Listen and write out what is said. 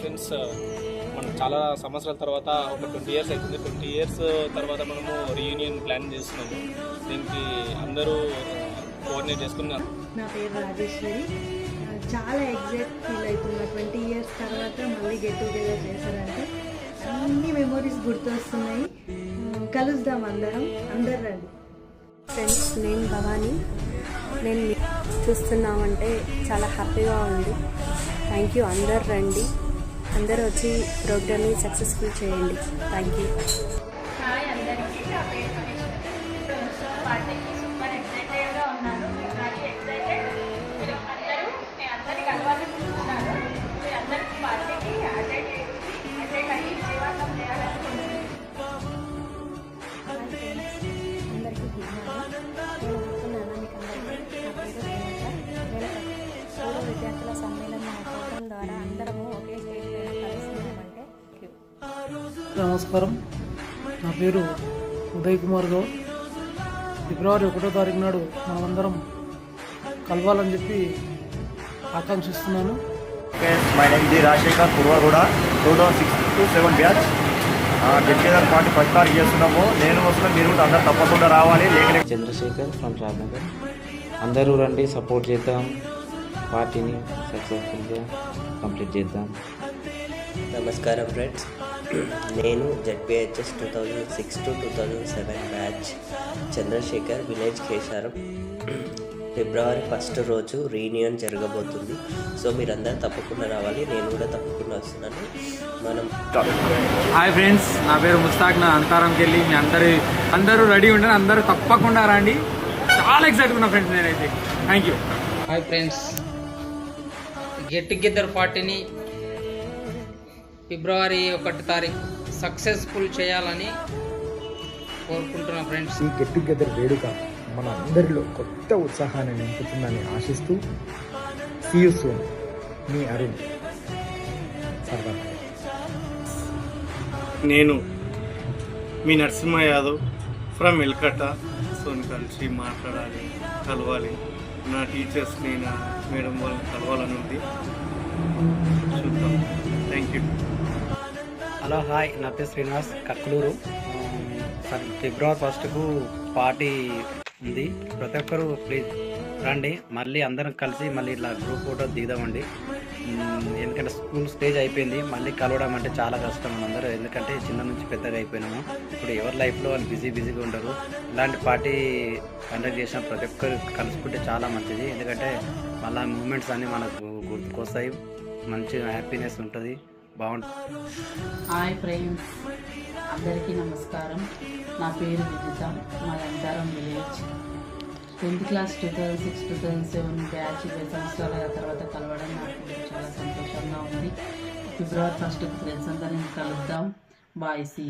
Since మనం చాలా సంవత్సరాల తర్వాత ఒక 20 ఇయర్స్ అవుతుంది. 20 ఇయర్స్ తర్వాత మనము రీయూనియన్ ప్లాన్ చేస్తున్నాము. దీనికి అందరూ కోఆర్డినేట్ చేసుకున్నారు. నా పేరు రాజేశ్వరి. చాలా ఎగ్జైట్ ఫీల్ అవుతున్నా. 20 ఇయర్స్ తర్వాత మళ్ళీ గెట్ టుగెదర్ చేశారంటే అన్ని మెమొరీస్ గుర్తొస్తున్నాయి. కలుద్దాం అందరం, అందరు రండి. ఫ్రెండ్స్, నేను భవానీ. నేను చూస్తున్నామంటే చాలా హ్యాపీగా ఉంది. Thank you. అందరు రండి, అందరూ వచ్చి ప్రోగ్రామ్ని సక్సెస్ఫుల్ చేయండి. Thank you. హాయ్ అందరికీ, నా పేరు మహేశ్వరి. పార్టీకి సూపర్ ఎక్సైటెడ్గా ఉన్నాను. Very excited. మీరు అందరూ నేను అందరినీ కలవాలనుకుంటున్నాను. మీరు అందరికీ పార్టీకి అటెండ్ అయ్యి విజయవంతం చేయాలనుకుంటున్నాను. అందరికీ గుడ్ మార్నింగ్. నేను చెప్తున్నాను మీకు అందరికీ. నా పేరు రేణుక. నేను పూర్వ విద్యార్థుల సమ్మేళనం ప్రోగ్రాం ద్వారా అందరము ఒకే స్టేజ్ పైన కలుస్తున్నామంటే నమస్కారం. నా పేరు ఉదయ్ కుమార్ గౌడ్. ఫిబ్రవరి 1వ తారీఖు నాడు మనమందరం కలవాలని చెప్పి ఆకాంక్షిస్తున్నాను. My name the Rajasekhar, Purvaguda, 2006-7 batch. Get together party 10 తారీఖు చేస్తున్నాము. నేను వస్తున్నా, మీరు కూడా అందరూ తప్పకుండా రావాలి. చంద్రశేఖర్ ఫ్రమ్ రామ్నగర్. అందరూ రండి, సపోర్ట్ చేద్దాం, పార్టీని సక్సెస్ఫుల్గా కంప్లీట్ చేద్దాం. నమస్కారం ఫ్రెండ్స్, నేను జెడ్పిహెచ్ఎస్ 2006-2007 బ్యాచ్ చంద్రశేఖర్, విలేజ్ కేశారం. ఫిబ్రవరి 1 రోజు రీయూనియన్ జరగబోతుంది. సో మీరందరూ తప్పకుండా రావాలి. నేను కూడా తప్పకుండా వస్తున్నాను. మనం హాయ్ ఫ్రెండ్స్, నా పేరు ముస్తాక్. నా అంతరంకి వెళ్ళి మీ అందరూ రెడీ ఉంటారు. అందరూ తప్పకుండా రండి. చాలా ఎక్సైట్గా ఉన్నా ఫ్రెండ్స్ నేనైతే. Thank you. Hi friends, get together పార్టీని ఫిబ్రవరి 1 తారీఖు సక్సెస్ఫుల్ చేయాలని కోరుకుంటున్నా ఫ్రెండ్స్. ఈ గెట్ టుగెదర్ వేడుక మన అందరిలో కొత్త ఉత్సాహాన్ని నింపుతుందని ఆశిస్తూ సీ యూ సూన్. మీ అరుణ్ సర్దార్. నేను మీ నరసింహ యాదవ్ ఫ్రమ్ ఎల్కట్ట. సో కలిసి మాట్లాడాలి, కలవాలి. నా టీచర్స్ని, నా మేడం వాళ్ళని కలవాలని ఉంది. చూద్దాం. Thank you. Hello, hi. నా పేరు శ్రీనివాస్, కక్లూరు. ఫిబ్రవరి 1కు పార్టీ ఉంది. ప్రతి ఒక్కరు ప్లీజ్ రండి. మళ్ళీ అందరం కలిసి మళ్ళీ ఇట్లా గ్రూప్ ఫోటో దిగుదామండి. ఎందుకంటే స్కూల్ స్టేజ్ అయిపోయింది, మళ్ళీ కలవడం అంటే చాలా కష్టం అందరూ. ఎందుకంటే చిన్న నుంచి పెద్దగా అయిపోయినాము. ఇప్పుడు ఎవరి లైఫ్లో వాళ్ళు బిజీగా ఉంటారు. ఇలాంటి పార్టీ కండక్ట్ చేసిన ప్రతి ఒక్కరు కలుసుకుంటే చాలా మంచిది. ఎందుకంటే మళ్ళీ మూమెంట్స్ అన్నీ మనకు గుర్తుకొస్తాయి. మంచి హ్యాపీనెస్ ఉంటుంది, బాగుంటుంది. హాయ్ ఫ్రెండ్స్, అందరికీ నమస్కారం. నా పేరు విజిత, మా అంతరం విలేజ్. 10th క్లాస్ 2006-2007 బ్యాచ్ 20 సంవత్సరాల తర్వాత కలవడం నాకు చాలా సంతోషంగా ఉంది. ఫిబ్రవరి 1కు ఫ్రెండ్స్ అందరినీ కలుద్దాం. బాయ్. సీ.